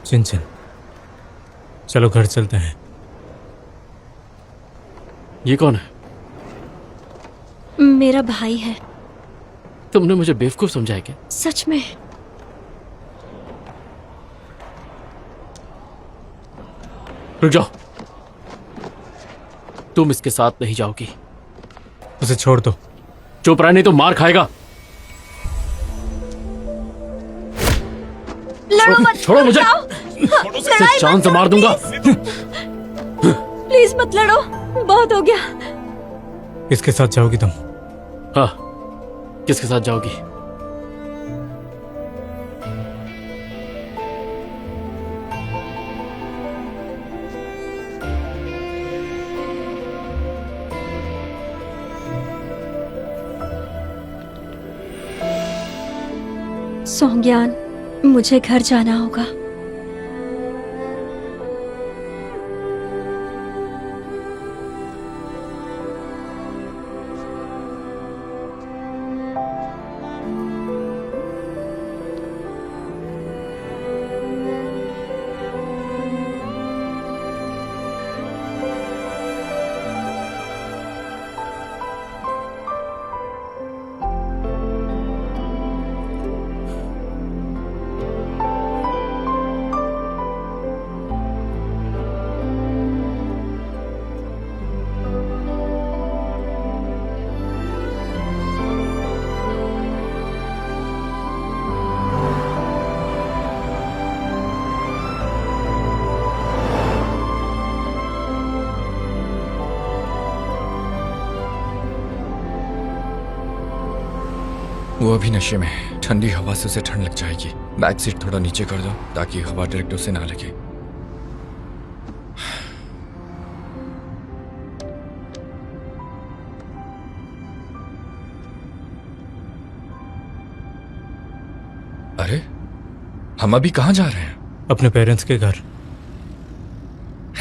चिन, चलो घर चलते हैं। ये कौन है? मेरा भाई है। तुमने मुझे बेवकूफ समझा है क्या? सच में। रुक जाओ, तुम इसके साथ नहीं जाओगी। उसे छोड़ दो। चुप रहा, नहीं तो मार खाएगा। लड़ो मत, छोड़ो मुझे। लड़ाई जान मत से मार करो, दूंगा। प्लीज मत लड़ो, बहुत हो गया। किसके साथ जाओगी तुम? हाँ, किसके साथ जाओगी? सोंग्यान, मुझे घर जाना होगा। वो अभी नशे में है। ठंडी हवा से उसे ठंड लग जाएगी। बैक सीट थोड़ा नीचे कर दो ताकि हवा डायरेक्ट उसे ना लगे। अरे, हम अभी कहाँ जा रहे हैं? अपने पेरेंट्स के घर।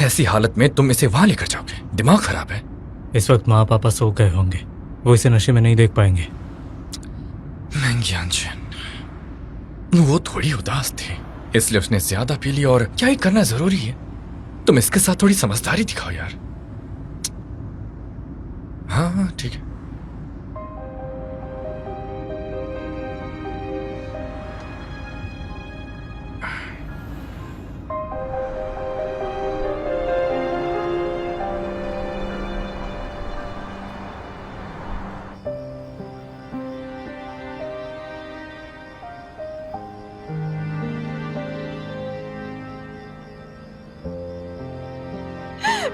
ऐसी हालत में तुम इसे वहां लेकर जाओगे? दिमाग खराब है। इस वक्त माँ पापा सो गए होंगे, वो इसे नशे में नहीं देख पाएंगे। मैंग्यानचेन, वो थोड़ी उदास थी इसलिए उसने ज्यादा पी लिया। और क्या ही करना जरूरी है? तुम इसके साथ थोड़ी समझदारी दिखाओ यार। हाँ हाँ ठीक है।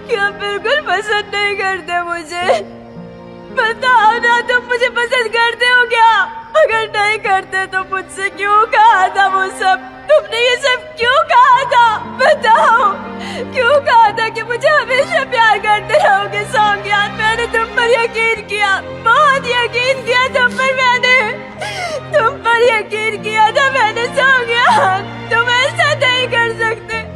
क्या बिल्कुल पसंद नहीं करते मुझे? बताओ ना, तुम मुझे पसंद करते हो क्या? अगर नहीं करते तो मुझसे क्यों कहा था वो सब? तुमने ये सब क्यों कहा था? बताओ, क्यों कहा था कि मुझे हमेशा प्यार करते रहोगे? सोंग्यान, मैंने तुम पर यकीन किया, बहुत यकीन किया तुम पर। मैंने तुम पर यकीन किया था मैंने। सोंग्यान, तुम ऐसा नहीं कर सकते।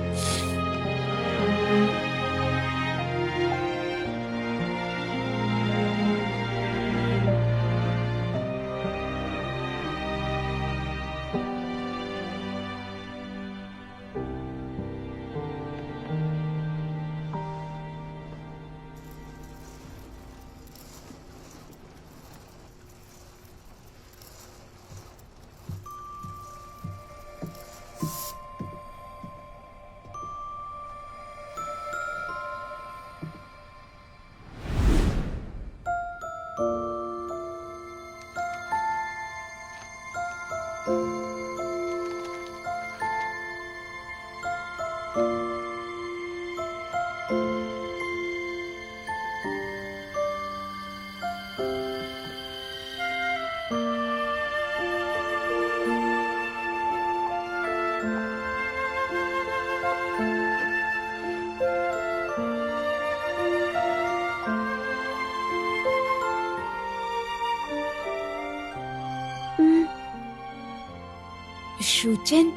शूचन,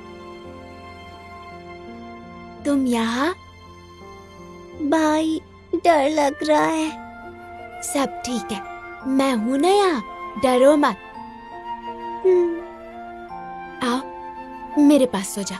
तुम यहाँ? भाई, डर लग रहा है। सब ठीक है, मैं हूं ना यहाँ, डरो मत। आओ मेरे पास सो जा।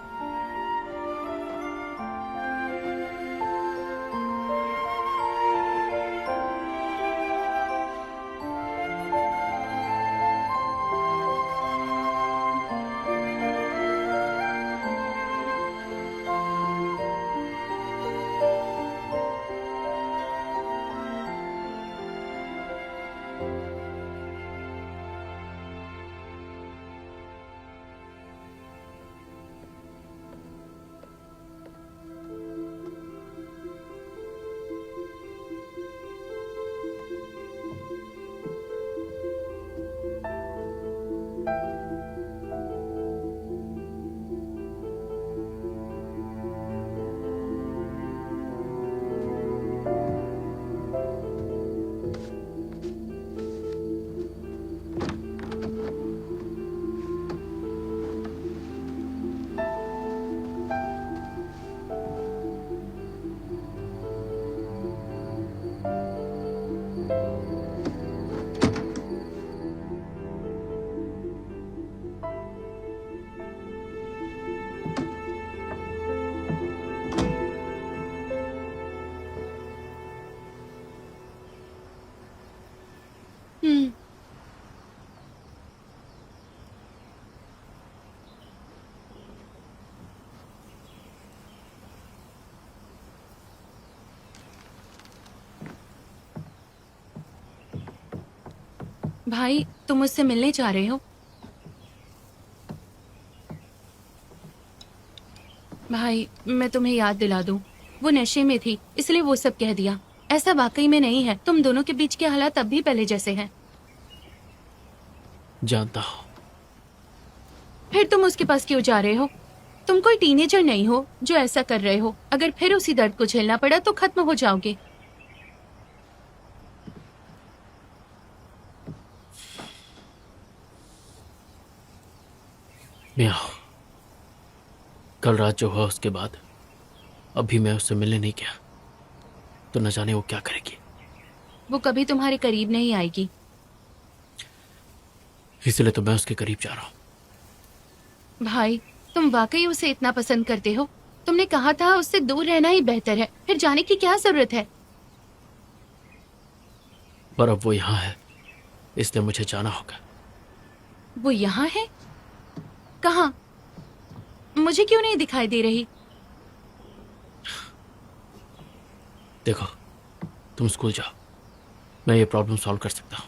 भाई तुम मुझसे मिलने जा रहे हो? भाई मैं तुम्हें याद दिला दूं, वो नशे में थी इसलिए वो सब कह दिया। ऐसा वाकई में नहीं है। तुम दोनों के बीच के हालात अब भी पहले जैसे हैं। जानता हूँ। फिर तुम उसके पास क्यों जा रहे हो? तुम कोई टीनेजर नहीं हो जो ऐसा कर रहे हो। अगर फिर उसी दर्द को झेलना पड़ा तो खत्म हो जाओगे। मियाँ, कल रात जो हुआ उसके बाद अभी मैं उससे मिलने नहीं गया तो न जाने वो क्या करेगी। वो कभी तुम्हारे करीब नहीं आएगी। इसलिए तो मैं उसके करीब जा रहा हूँ। भाई तुम वाकई उसे इतना पसंद करते हो? तुमने कहा था उससे दूर रहना ही बेहतर है, फिर जाने की क्या जरूरत है? पर अब वो यहाँ है, इसलिए मुझे जाना होगा। वो यहाँ है? कहाँ? मुझे क्यों नहीं दिखाई दे रही? देखो, तुम स्कूल जाओ, मैं ये प्रॉब्लम सॉल्व कर सकता हूँ।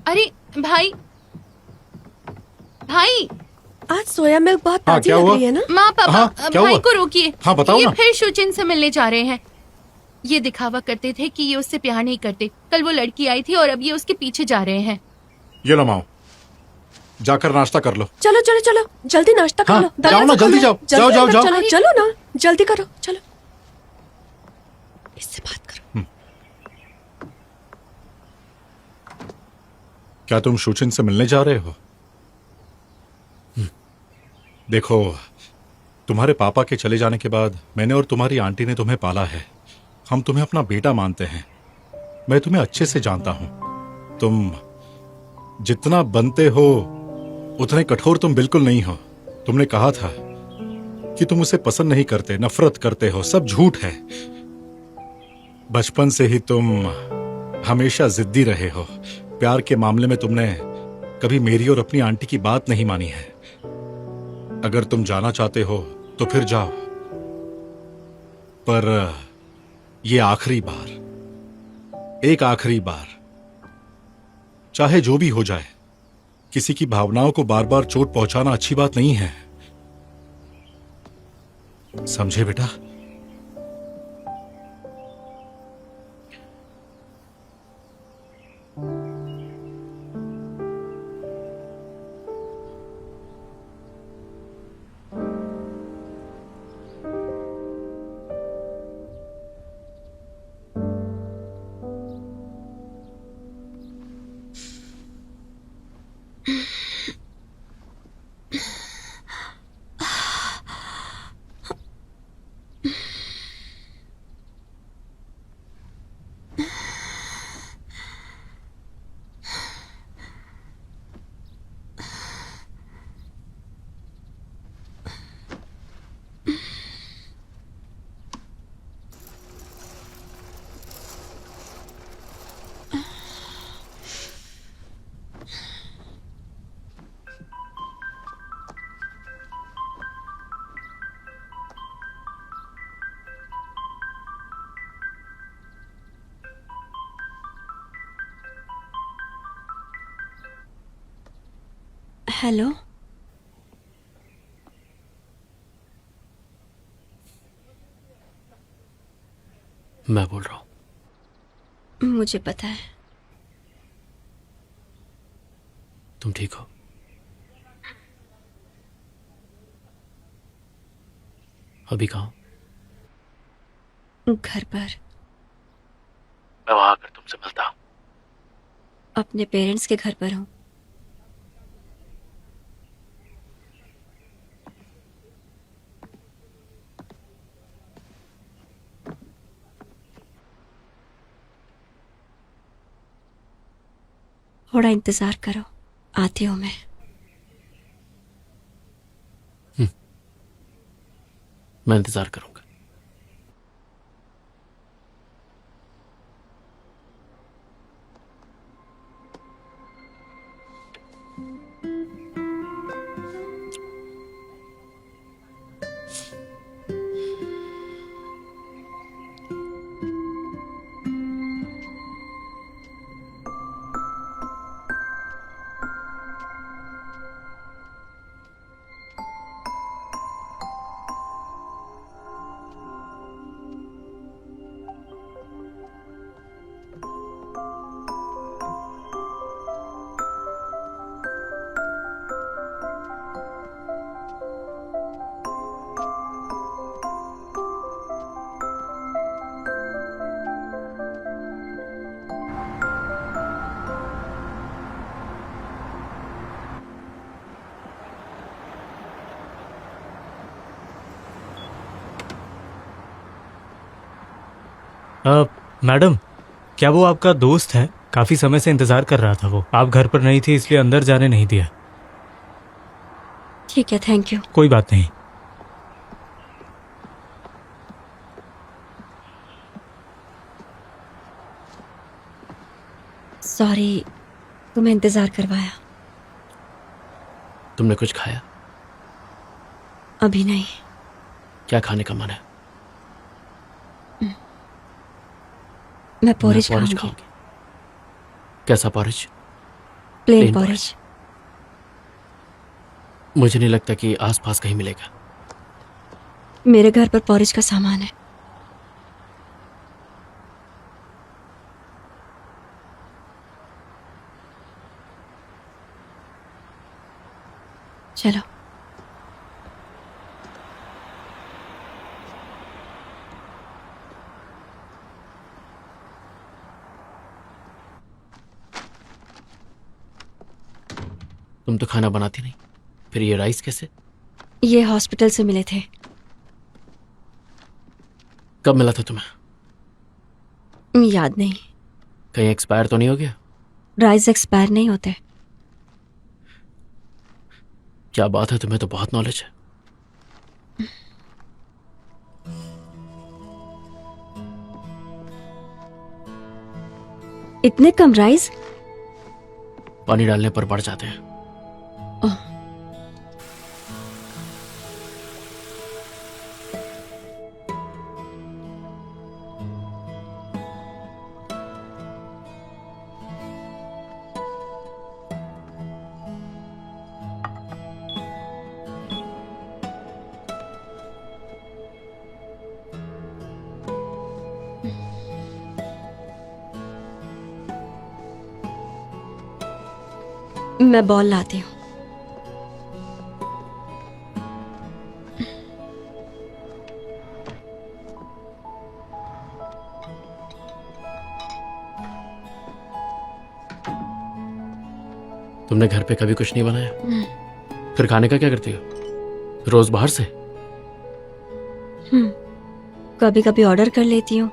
अरे भाई, भाई आज सोया मिल्क बहुत हाँ, ताजी क्या लग हुआ? रही है ना? माँ पापा, हाँ, क्या भाई हुआ? को रोकिए। हाँ, बताओ ये ना। फिर शुचिन से मिलने जा रहे हैं। ये दिखावा करते थे कि ये उससे प्यार नहीं करते। कल वो लड़की आई थी और अब ये उसके पीछे जा रहे हैं। ये लो माओ, जाकर नाश्ता कर लो। चलो चलो चलो, जल्दी नाश्ता कर हाँ, लो। जाओ ना, जल्दी जाओ। जाओ, जाओ, अंदर जाओ। चलो चलो ना, जल्दी करो, चलो। इससे बात करो। क्या तुम शुचिन से मिलने जा रहे हो? देखो, तुम्हारे पापा के चले जाने के बाद मैंने और तुम्हारी आंटी ने तुम्हें पाला है। हम तुम्हें अपना बेटा मानते हैं। मैं तुम्हें अच्छे से जानता हूं। तुम जितना बनते हो उतने कठोर तुम बिल्कुल नहीं हो। तुमने कहा था कि तुम उसे पसंद नहीं करते, नफरत करते हो। सब झूठ है। बचपन से ही तुम हमेशा जिद्दी रहे हो। प्यार के मामले में तुमने कभी मेरी और अपनी आंटी की बात नहीं मानी है। अगर तुम जाना चाहते हो तो फिर जाओ, पर ये आखिरी बार, एक आखिरी बार, चाहे जो भी हो जाए, किसी की भावनाओं को बार बार चोट पहुंचाना अच्छी बात नहीं है। समझे बेटा? हेलो, मैं बोल रहा हूँ। मुझे पता है। तुम ठीक हो? अभी कहाँ हो? घर पर मैं वहां आकर तुमसे मिलता हूँ। अपने पेरेंट्स के घर पर हूँ। थोड़ा इंतजार करो, आती हूँ मैं। मैं इंतजार करूंगा। मैडम, क्या वो आपका दोस्त है? काफी समय से इंतजार कर रहा था वो। आप घर पर नहीं थी इसलिए अंदर जाने नहीं दिया। ठीक है, थैंक यू। कोई बात नहीं। सॉरी, तुम्हें इंतजार करवाया। तुमने कुछ खाया? अभी नहीं। क्या खाने का मन है? मैं पोरिज पोरिज खाऊंगी। खाओगी? कैसा पोरिज? Plane plane porridge. मुझे नहीं लगता कि आसपास कहीं मिलेगा। मेरे घर पर पोरिज का सामान है। चलो। तुम तो खाना बनाती नहीं, फिर ये राइस कैसे? ये हॉस्पिटल से मिले थे। कब मिला था तुम्हें? याद नहीं। कहीं एक्सपायर तो नहीं हो गया? राइस एक्सपायर नहीं होते। क्या बात है, तुम्हें तो बहुत नॉलेज है। इतने कम राइस? पानी डालने पर बढ़ जाते हैं। मैं बॉल लाती हूँ। तुमने घर पे कभी कुछ नहीं बनाया? फिर खाने का क्या करती हो? रोज बाहर से? कभी कभी ऑर्डर कर लेती हूँ,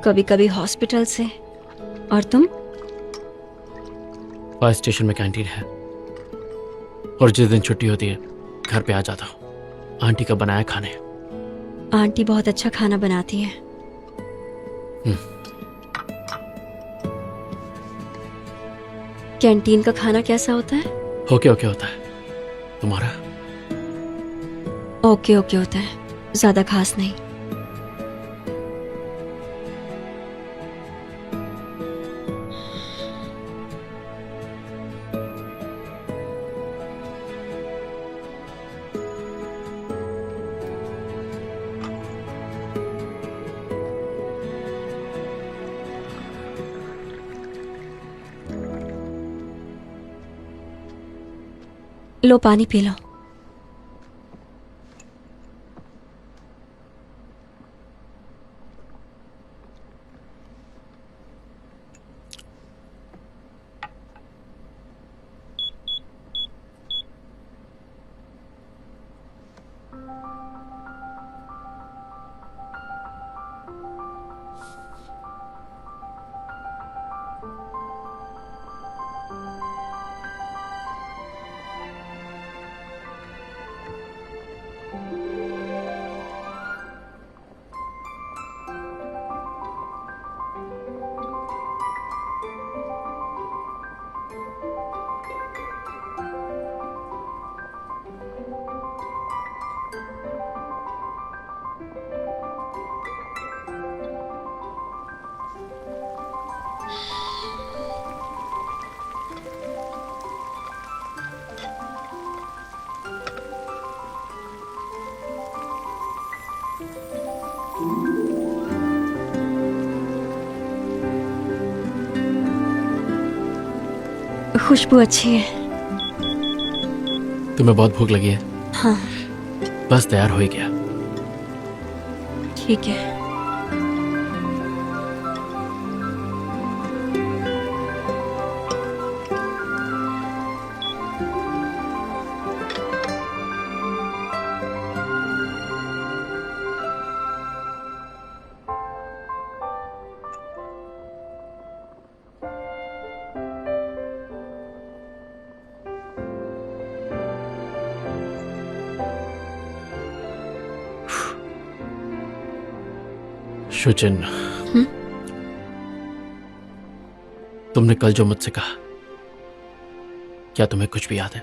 कभी कभी हॉस्पिटल से। और तुम? फायर स्टेशन में कैंटीन है, और जिस दिन छुट्टी होती है घर पे आ जाता हूँ आंटी का बनाया खाने। आंटी बहुत अच्छा खाना बनाती है। कैंटीन का खाना कैसा होता है? ओके ओके होता है। तुम्हारा? ओके ओके होता है, ज्यादा खास नहीं। लो, पानी पी लो। खुशबू अच्छी है। तुम्हें बहुत भूख लगी है? हाँ। बस तैयार हो ही गया। ठीक है। शुचिन, तुमने कल जो मुझसे कहा, क्या तुम्हें कुछ भी याद है?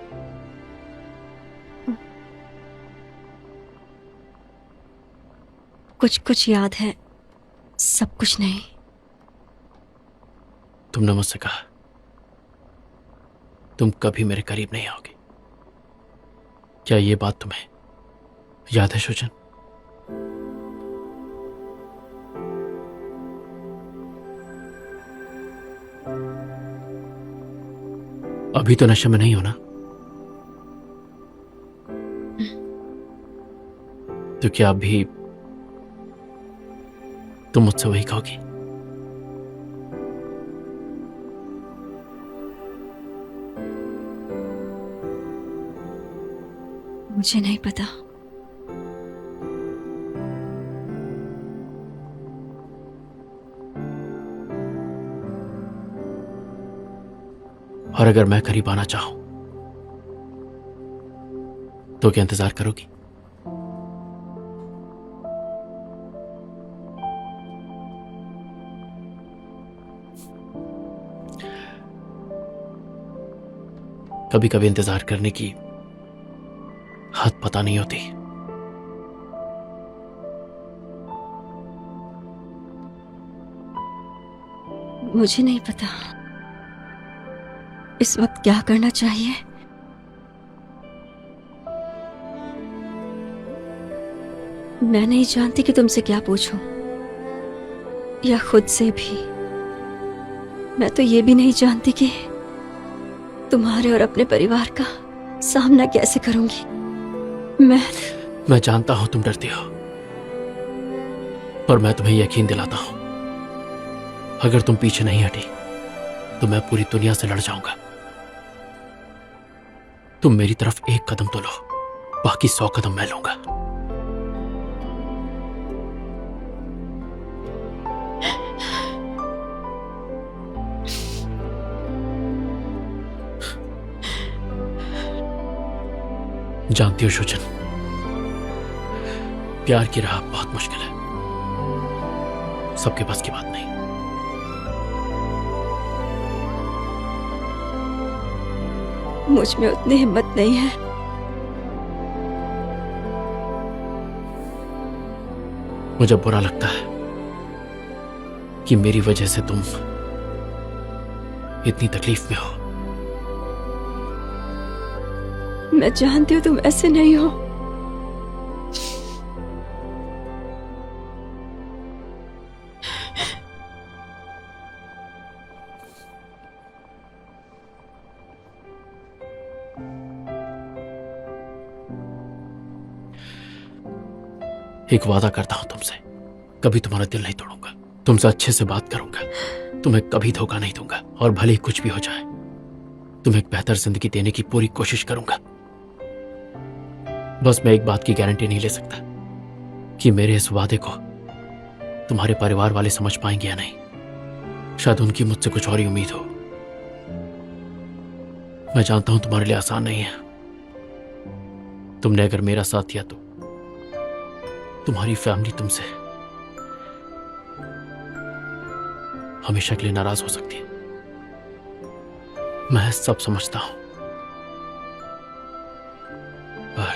कुछ कुछ याद है, सब कुछ नहीं। तुमने मुझसे कहा तुम कभी मेरे करीब नहीं आओगे। क्या ये बात तुम्हें याद है शुचिन? अभी तो नशे में नहीं हो ना? तो क्या अभी तुम मुझसे वही कहोगी? मुझे नहीं पता। और अगर मैं करीब आना चाहूं तो क्या इंतजार करोगी? कभी कभी इंतजार करने की हद पता नहीं होती। मुझे नहीं पता इस वक्त क्या करना चाहिए। मैं नहीं जानती कि तुमसे क्या पूछूं, या खुद से भी। मैं तो ये भी नहीं जानती कि तुम्हारे और अपने परिवार का सामना कैसे करूंगी। मैं जानता हूं तुम डरती हो, पर मैं तुम्हें यकीन दिलाता हूं, अगर तुम पीछे नहीं हटी तो मैं पूरी दुनिया से लड़ जाऊंगा। तुम मेरी तरफ एक कदम तो लो, बाकी 100 कदम मैं लूंगा। जानती हो शुचन, प्यार की राह बहुत मुश्किल है, सबके पास की बात नहीं। मुझ में उतनी हिम्मत नहीं है। मुझे बुरा लगता है कि मेरी वजह से तुम इतनी तकलीफ में हो। मैं जानती हूं तुम ऐसे नहीं हो। एक वादा करता हूं तुमसे, कभी तुम्हारा दिल नहीं तोड़ूंगा, तुमसे अच्छे से बात करूंगा, तुम्हें कभी धोखा नहीं दूंगा, और भले ही कुछ भी हो जाए तुम्हें एक बेहतर जिंदगी देने की पूरी कोशिश करूंगा। बस मैं एक बात की गारंटी नहीं ले सकता कि मेरे इस वादे को तुम्हारे परिवार वाले समझ पाएंगे या नहीं। शायद उनकी मुझसे कुछ और ही उम्मीद हो। मैं जानता हूं तुम्हारे लिए आसान नहीं है। तुमने अगर मेरा साथ दिया तो तुम्हारी फैमिली तुमसे हमेशा के लिए नाराज हो सकती है। मैं सब समझता हूं, पर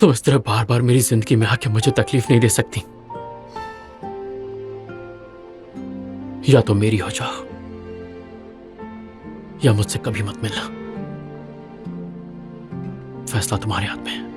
तुम इस तरह बार बार मेरी जिंदगी में आके मुझे तकलीफ नहीं दे सकती। या तो मेरी हो जाओ या मुझसे कभी मत मिलना। फैसला तुम्हारे हाथ में है।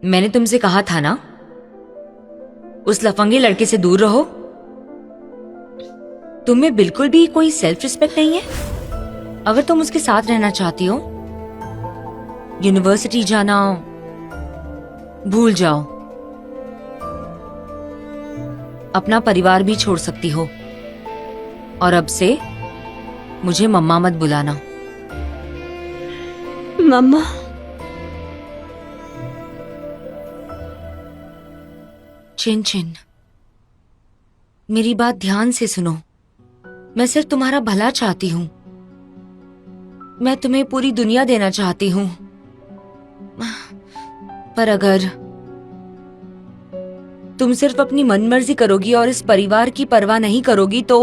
मैंने तुमसे कहा था ना, उस लफंगे लड़के से दूर रहो। तुम्हें बिल्कुल भी कोई सेल्फ रिस्पेक्ट नहीं है। अगर तुम उसके साथ रहना चाहती हो, यूनिवर्सिटी जाना भूल जाओ। अपना परिवार भी छोड़ सकती हो। और अब से मुझे मम्मा मत बुलाना। मम्मा, चिन चिन, मेरी बात ध्यान से सुनो। मैं सिर्फ तुम्हारा भला चाहती हूँ। मैं तुम्हें पूरी दुनिया देना चाहती हूँ। पर अगर तुम सिर्फ अपनी मनमर्जी करोगी और इस परिवार की परवाह नहीं करोगी तो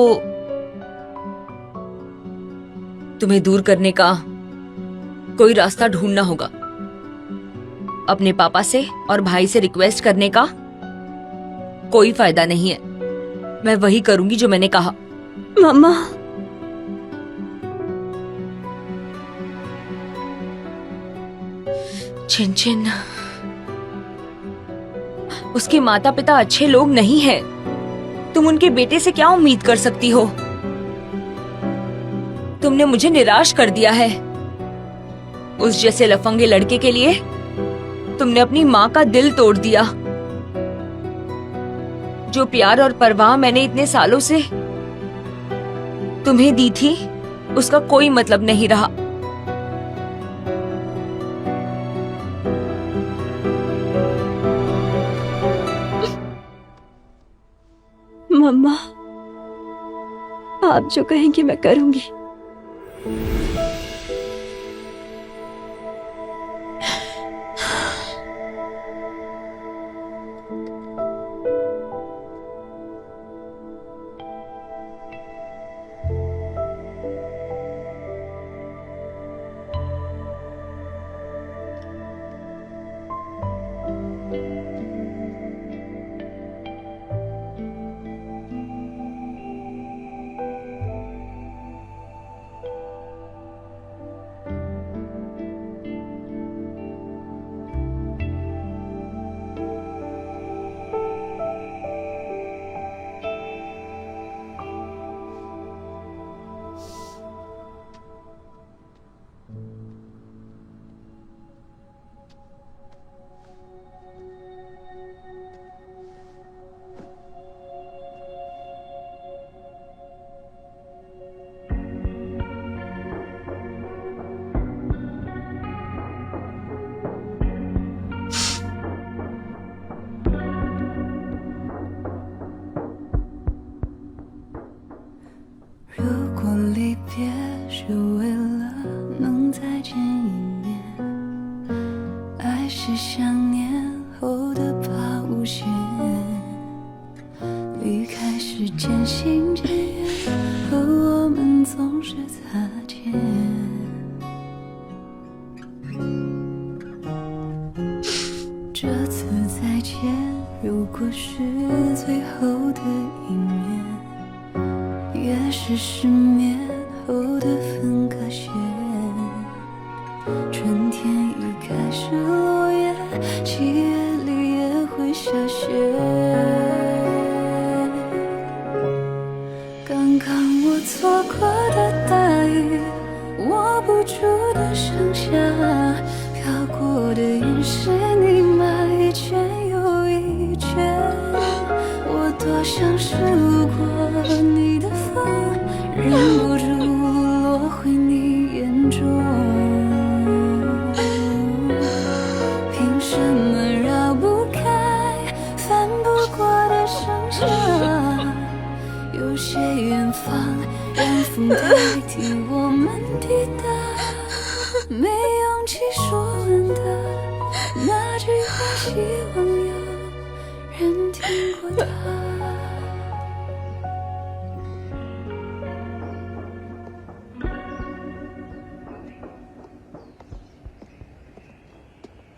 तुम्हें दूर करने का कोई रास्ता ढूंढना होगा। अपने पापा से और भाई से रिक्वेस्ट करने का कोई फायदा नहीं है। मैं वही करूंगी जो मैंने कहा। मम्मा, चिन चिन, उसके माता पिता अच्छे लोग नहीं हैं। तुम उनके बेटे से क्या उम्मीद कर सकती हो? तुमने मुझे निराश कर दिया है। उस जैसे लफंगे लड़के के लिए तुमने अपनी माँ का दिल तोड़ दिया। जो प्यार और परवाह मैंने इतने सालों से तुम्हें दी थी, उसका कोई मतलब नहीं रहा। मम्मा, आप जो कहेंगी मैं करूंगी।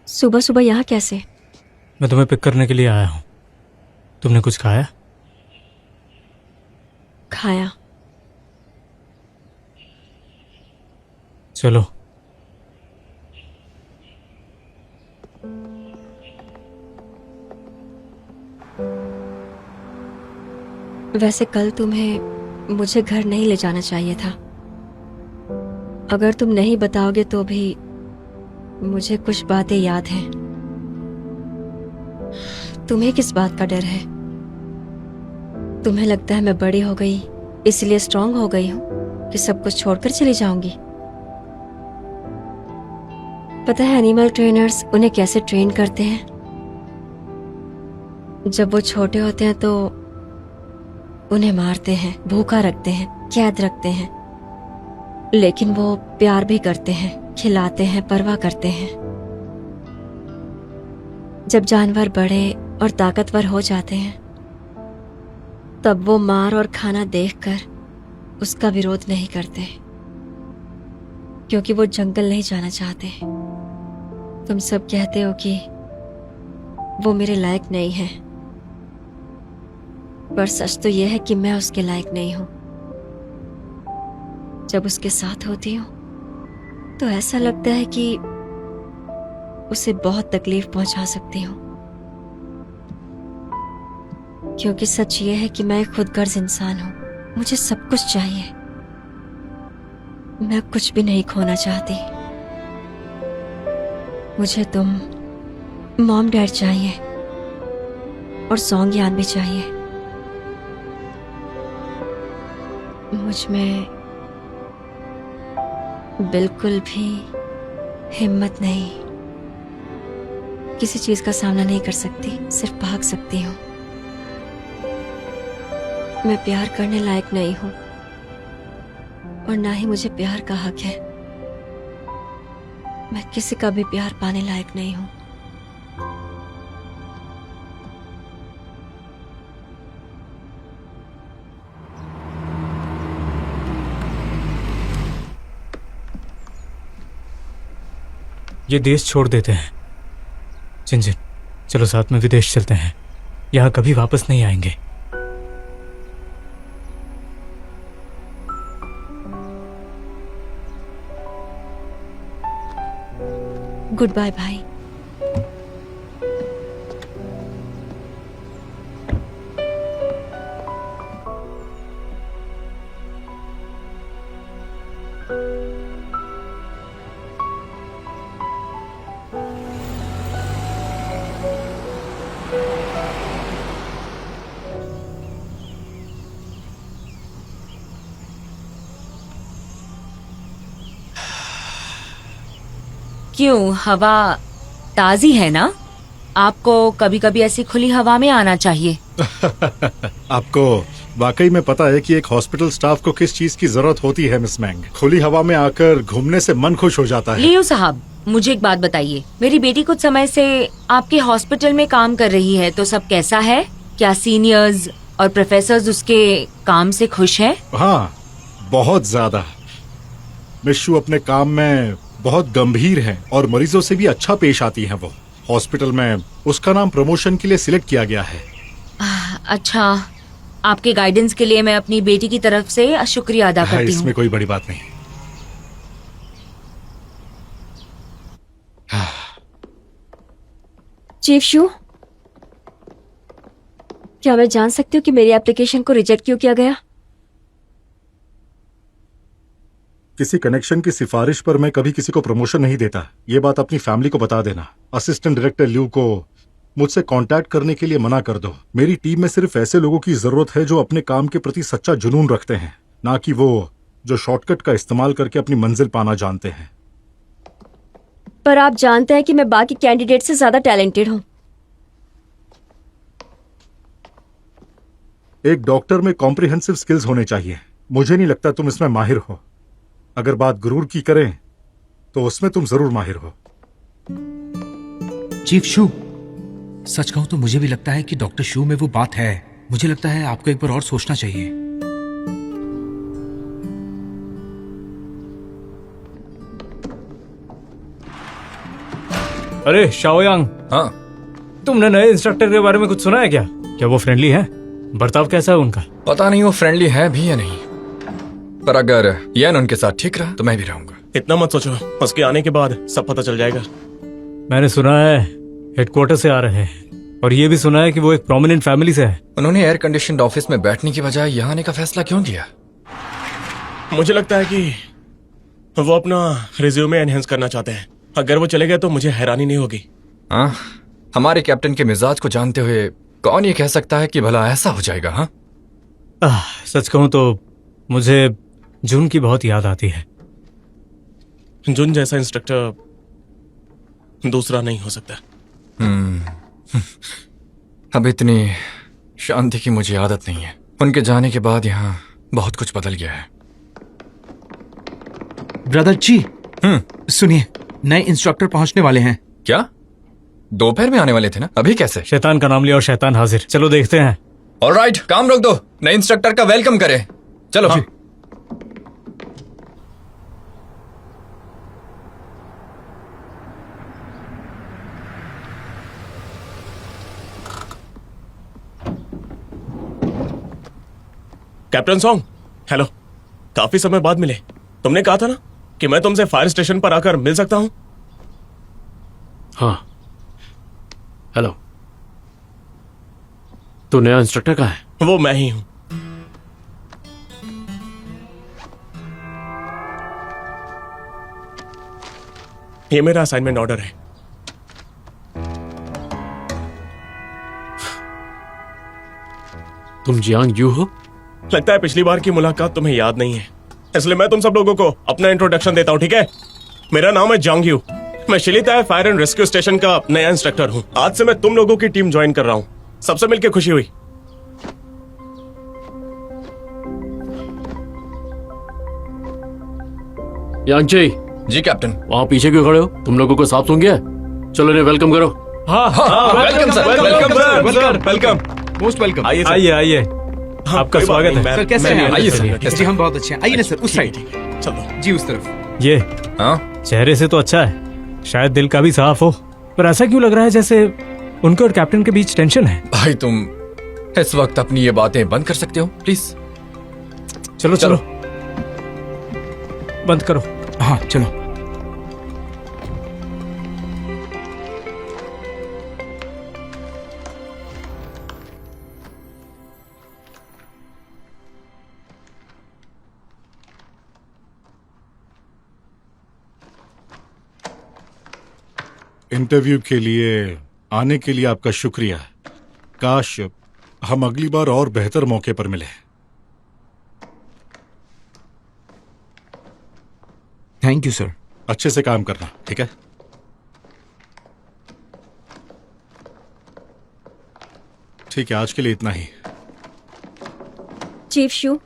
सुबह सुबह यहाँ कैसे? मैं तुम्हें पिक करने के लिए आया हूँ। तुमने कुछ खाया? खाया। चलो। वैसे कल तुम्हें मुझे घर नहीं ले जाना चाहिए था। अगर तुम नहीं बताओगे तो भी मुझे कुछ बातें याद हैं। तुम्हें किस बात का डर है? तुम्हें लगता है मैं बड़ी हो गई इसलिए स्ट्रांग हो गई हूँ कि सब कुछ छोड़कर चली जाऊंगी? पता है एनिमल ट्रेनर्स उन्हें कैसे ट्रेन करते हैं? जब वो छोटे होते हैं तो उन्हें मारते हैं, भूखा रखते हैं, कैद रखते हैं, लेकिन वो प्यार भी करते हैं, खिलाते हैं, परवाह करते हैं। जब जानवर बड़े और ताकतवर हो जाते हैं तब वो मार और खाना देखकर उसका विरोध नहीं करते, क्योंकि वो जंगल नहीं जाना चाहते। तुम सब कहते हो कि वो मेरे लायक नहीं है, पर सच तो यह है कि मैं उसके लायक नहीं हूं। जब उसके साथ होती हूं तो ऐसा लगता है कि उसे बहुत तकलीफ पहुंचा सकती हूं, क्योंकि सच ये है कि मैं एक खुदगर्ज इंसान हूं। मुझे सब कुछ चाहिए, मैं कुछ भी नहीं खोना चाहती। मुझे तुम, मॉम डैड चाहिए और सॉन्ग यान भी चाहिए। मुझ में बिल्कुल भी हिम्मत नहीं, किसी चीज का सामना नहीं कर सकती, सिर्फ भाग सकती हूँ। मैं प्यार करने लायक नहीं हूं और ना ही मुझे प्यार का हक है। मैं किसी का भी प्यार पाने लायक नहीं हूं। ये देश छोड़ देते हैं। जिनजिन, चलो साथ में विदेश चलते हैं, यहाँ कभी वापस नहीं आएंगे। गुड बाय भाई। क्यों, हवा ताजी है ना? आपको कभी कभी ऐसी खुली हवा में आना चाहिए। आपको वाकई में पता है कि एक हॉस्पिटल स्टाफ को किस चीज की जरूरत होती है मिस मैंग? खुली हवा में आकर घूमने से मन खुश हो जाता है। लियो साहब, मुझे एक बात बताइए। मेरी बेटी कुछ समय से आपके हॉस्पिटल में काम कर रही है, तो सब कैसा है? क्या सीनियर्स और प्रोफेसर्स उसके काम से खुश हैं? हाँ, बहुत ज्यादा। मिशू अपने काम में बहुत गंभीर है और मरीजों से भी अच्छा पेश आती हैं। वो हॉस्पिटल में उसका नाम प्रमोशन के लिए सिलेक्ट किया गया है। अच्छा, आपके गाइडेंस के लिए मैं अपनी बेटी की तरफ से शुक्रिया अदा करती हूँ। इसमें कोई बड़ी बात नहीं। चीफ शू, क्या मैं जान सकती हूँ कि मेरी एप्लीकेशन को रिजेक्ट क्यों किया गया? किसी कनेक्शन की सिफारिश पर मैं कभी किसी को प्रमोशन नहीं देता। ये बात अपनी फैमिली को बता देना। असिस्टेंट डायरेक्टर ल्यू को मुझसे कांटेक्ट करने के लिए मना कर दो। मेरी टीम में सिर्फ ऐसे लोगों की जरूरत है जो अपने काम के प्रति सच्चा जुनून रखते हैं, ना कि वो जो शॉर्टकट का इस्तेमाल करके अपनी मंजिल पाना जानते हैं। पर आप जानते हैं कि मैं बाकी कैंडिडेट से ज्यादा टैलेंटेड हूँ। एक डॉक्टर में कॉम्प्रिहेंसिव स्किल्स होने चाहिए। मुझे नहीं लगता तुम इसमें माहिर हो। अगर बात गुरूर की करें तो उसमें तुम जरूर माहिर हो। चीफ शू, सच कहूं तो मुझे भी लगता है कि डॉक्टर शू में वो बात है। मुझे लगता है आपको एक बार और सोचना चाहिए। अरे शाओयांग, हाँ, तुमने नए इंस्ट्रक्टर के बारे में कुछ सुना है क्या? क्या वो फ्रेंडली है? बर्ताव कैसा है उनका? पता नहीं वो फ्रेंडली है भी या नहीं, पर अगर येन उनके साथ ठीक रहा तो मैं भी रहूंगा। इतना मत सोचो, उसके आने के बाद सब पता चल जाएगा। मैंने सुना है हेडक्वार्टर से आ रहे हैं। और ये भी सुना है कि वो एक प्रोमिनेंट फैमिली से है। उन्होंने एयर कंडीशनड ऑफिस में बैठने की बजाय यहाँ आने का फैसला क्यों किया? मुझे लगता है कि वो अपना रिज्यूमे एनहेंस करना चाहते हैं। अगर वो चले गए तो मुझे हैरानी नहीं होगी। हाँ, हमारे कैप्टन के मिजाज को जानते हुए कौन ये कह सकता है कि भला ऐसा हो जाएगा? हाँ, सच कहूं तो मुझे जून की बहुत याद आती है। जुन जैसा इंस्ट्रक्टर दूसरा नहीं हो सकता। अब इतनी शांति की मुझे आदत नहीं है। उनके जाने के बाद यहाँ बहुत कुछ बदल गया है। ब्रदर जी, सुनिए, नए इंस्ट्रक्टर पहुंचने वाले हैं। क्या? दोपहर में आने वाले थे ना, अभी कैसे? शैतान का नाम लिया और शैतान हाजिर। चलो देखते हैं। ऑलराइट, काम रोक दो, नए इंस्ट्रक्टर का वेलकम करें। चलो। हाँ। Captain song, hello. काफी समय बाद मिले। तुमने कहा था ना कि मैं तुमसे फायर स्टेशन पर आकर मिल सकता हूं। हाँ, हेलो। तो नया इंस्ट्रक्टर कहाँ है? वो मैं ही हूं। ये मेरा असाइनमेंट ऑर्डर है। तुम जियांग यू हो? लगता है पिछली बार की मुलाकात तुम्हें याद नहीं है, इसलिए मैं तुम सब लोगों को अपना इंट्रोडक्शन देता हूं, ठीक है? मेरा नाम है जांग यू। मैं शिलिताय फायर एंड रेस्क्यू स्टेशन का नया इंस्ट्रक्टर हूं। आज से मैं तुम लोगों की टीम ज्वाइन कर रहा हूं। सबसे मिलकर खुशी हुई। यांगचे, जी कैप्टन। वहां पीछे क्यों खड़े हो? तुम लोगों को साफ सूंघ गया? चलो इन्हें वेलकम करो। Welcome sir, welcome. Most welcome. आइए सर। आइए आइए, आपका स्वागत है। सर कैसे हैं? आइए सर। जी हम बहुत अच्छे हैं। आइए ना सर, उस साइड। चलो जी उस तरफ। ये हाँ, चेहरे से तो अच्छा है, शायद दिल का भी साफ हो, पर ऐसा क्यों लग रहा है जैसे उनके और कैप्टन के बीच टेंशन है? भाई तुम इस वक्त अपनी ये बातें बंद कर सकते हो प्लीज? चलो चलो, बंद करो। हाँ चलो। इंटरव्यू के लिए आने के लिए आपका शुक्रिया। काश हम अगली बार और बेहतर मौके पर मिले। Thank you sir. अच्छे से काम करना, ठीक है? ठीक है, आज के लिए इतना ही। चीफ शू,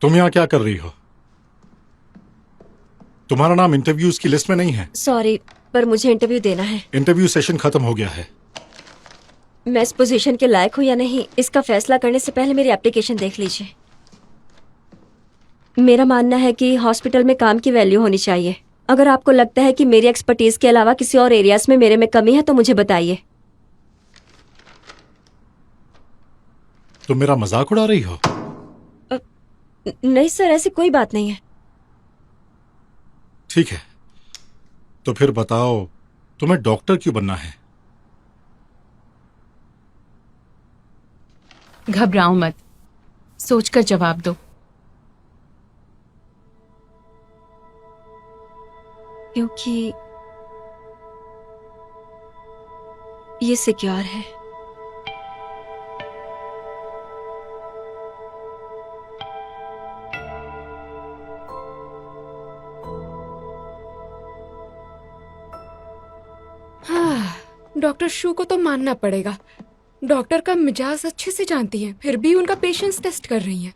तुम यहाँ क्या कर रही हो? तुम्हारा नाम इंटरव्यूज की लिस्ट में नहीं है। सॉरी, पर मुझे इंटरव्यू देना है। इंटरव्यू सेशन खत्म हो गया है। मैं इस पोजीशन के लायक हूँ या नहीं, इसका फैसला करने से पहले मेरी एप्लीकेशन देख लीजिए। मेरा मानना है कि हॉस्पिटल में काम की वैल्यू होनी चाहिए। अगर आपको लगता है कि मेरी एक्सपर्टीज के अलावा किसी और एरियाज में मेरे में कमी है तो मुझे बताइए। तुम मेरा मजाक उड़ा रही हो? नहीं सर, ऐसी कोई बात नहीं है। ठीक है, तो फिर बताओ तुम्हें डॉक्टर क्यों बनना है? घबराओ मत, सोचकर जवाब दो। क्योंकि ये सिक्योर है। डॉक्टर शू को तो मानना पड़ेगा। डॉक्टर का मिजाज अच्छे से जानती हैं, फिर भी उनका पेशेंस टेस्ट कर रही हैं।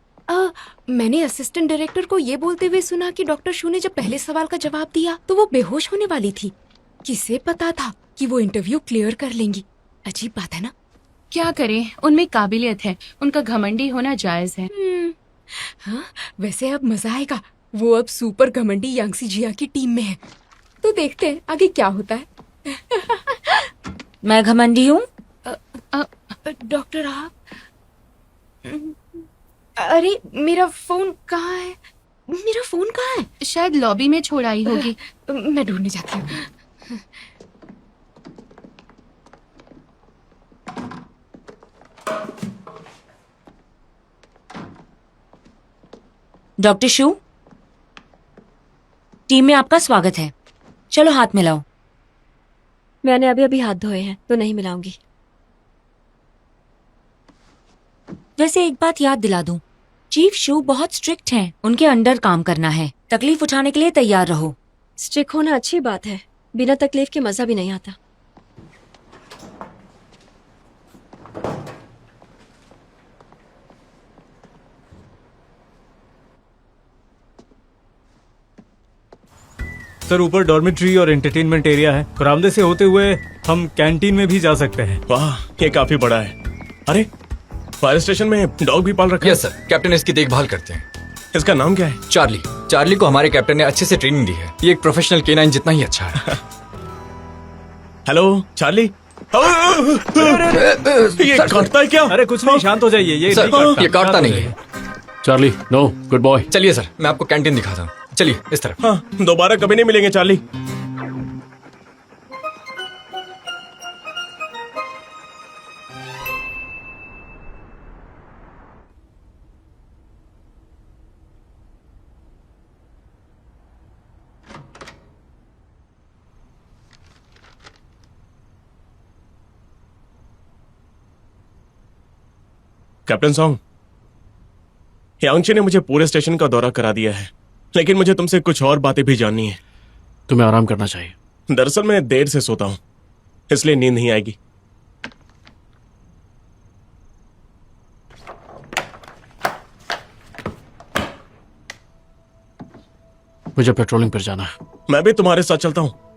मैंने असिस्टेंट डायरेक्टर को ये बोलते हुए सुना कि डॉक्टर शू ने जब पहले सवाल का जवाब दिया तो वो बेहोश होने वाली थी। किसे पता था कि वो इंटरव्यू क्लियर कर लेंगी। अजीब बात है ना। क्या करें, उनमें काबिलियत है, उनका घमंडी होना जायज है। हाँ, वैसे अब मजा आएगा। वो अब सुपर घमंडी यांगसी जिया की टीम में है, तो देखते हैं आगे क्या होता है। मैं घमंडी हूँ? डॉक्टर आप? अरे मेरा फोन कहाँ है? मेरा फोन कहाँ है? शायद लॉबी में छोड़ आई होगी। मैं ढूंढने जाती हूँ। डॉक्टर शू, टीम में आपका स्वागत है। चलो हाथ मिलाओ। मैंने अभी अभी हाथ धोए हैं तो नहीं मिलाऊंगी। वैसे एक बात याद दिला दूं, चीफ शू बहुत स्ट्रिक्ट हैं। उनके अंडर काम करना है। तकलीफ उठाने के लिए तैयार रहो। स्ट्रिक्ट होना अच्छी बात है, बिना तकलीफ के मजा भी नहीं आता। सर ऊपर डॉर्मेट्री और एंटरटेनमेंट एरिया है। बरामदे से होते हुए हम कैंटीन में भी जा सकते हैं। वाह, ये काफी बड़ा है। अरे, फायर स्टेशन में डॉग भी पाल रखा है। यस सर, कैप्टन इसकी देखभाल करते हैं। इसका नाम क्या है? चार्ली। चार्ली को हमारे कैप्टन ने अच्छे से ट्रेनिंग दी है। ये एक प्रोफेशनल केनाइन जितना ही अच्छा है। Hello Charlie. ये काटता है क्या? अरे कुछ नहीं, शांत हो जाइए। ये सर, नहीं काटता, ये काटता शांत हो नहीं जाइए। है। Charlie, no, good boy. चलिए सर, मैं आपको कैंटीन दिखाता हूँ। चलिए इस तरफ। हाँ, दोबारा कभी नहीं मिलेंगे चार्ली। कैप्टन सॉन्ग, यांगची ने मुझे पूरे स्टेशन का दौरा करा दिया है, लेकिन मुझे तुमसे कुछ और बातें भी जाननी है। तुम्हें आराम करना चाहिए। दरअसल मैं देर से सोता हूं, इसलिए नींद नहीं आएगी। मुझे पेट्रोलिंग पर जाना है। मैं भी तुम्हारे साथ चलता हूं।